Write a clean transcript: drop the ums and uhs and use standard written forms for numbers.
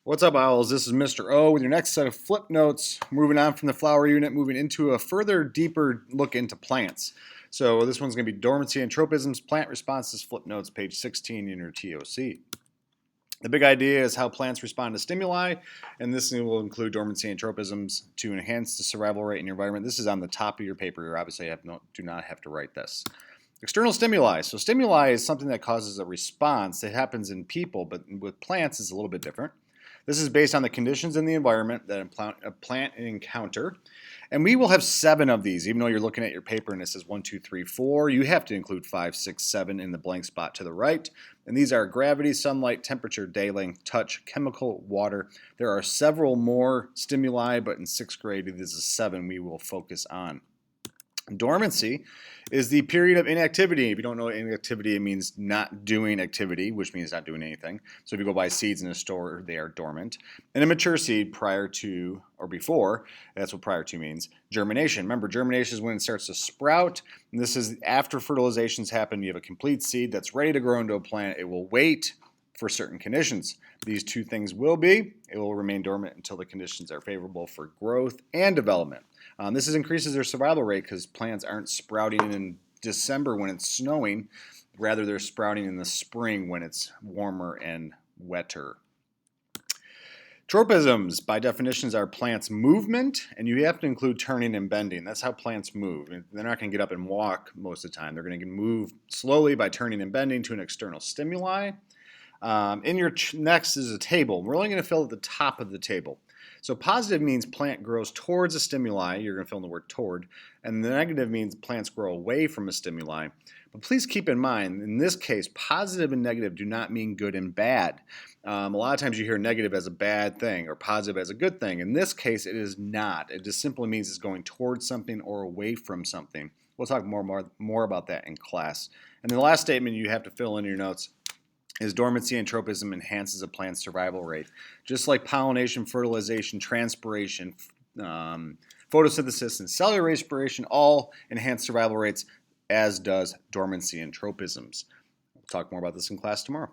What's up, Owls? This is Mr. O with your next set of flip notes. Moving on from the flower unit, moving into a further deeper look into plants. So this one's going to be Dormancy and Tropisms, Plant Responses, flip notes, page 16 in your TOC. The big idea is how plants respond to stimuli, and this will include dormancy and tropisms to enhance the survival rate in your environment. This is on the top of your paper here. Obviously, do not have to write this. External stimuli. So stimuli is something that causes a response. It happens in people, but with plants it's a little bit different. This is based on the conditions in the environment that a plant encounter. And we will have 7 of these, even though you're looking at your paper and it says 1, 2, 3, 4. You have to include 5, 6, 7 in the blank spot to the right. And these are gravity, sunlight, temperature, day length, touch, chemical, water. There are several more stimuli, but in 6th grade, this is 7 we will focus on. Dormancy is the period of inactivity. If you don't know inactivity, it means not doing activity, which means not doing anything. So if you go buy seeds in a store, they are dormant. And a mature seed prior to or before, that's what prior to means, germination. Remember, germination is when it starts to sprout. And this is after fertilizations happen. You have a complete seed that's ready to grow into a plant. It will wait for certain conditions. These 2 things will be, it will remain dormant until the conditions are favorable for growth and development. This increases their survival rate because plants aren't sprouting in December when it's snowing. Rather, they're sprouting in the spring when it's warmer and wetter. Tropisms, by definitions, are plants' movement, and you have to include turning and bending. That's how plants move. They're not going to get up and walk most of the time. They're going to move slowly by turning and bending to an external stimuli. In your next is a table. We're only going to fill at the top of the table. So positive means plant grows towards a stimuli. You're going to fill in the word toward. And the negative means plants grow away from a stimuli. But please keep in mind, in this case, positive and negative do not mean good and bad. A lot of times you hear negative as a bad thing or positive as a good thing. In this case, it is not. It just simply means it's going towards something or away from something. We'll talk more about that in class. And the last statement you have to fill in your notes is dormancy and tropism enhances a plant's survival rate. Just like pollination, fertilization, transpiration, photosynthesis, and cellular respiration all enhance survival rates, as does dormancy and tropisms. We'll talk more about this in class tomorrow.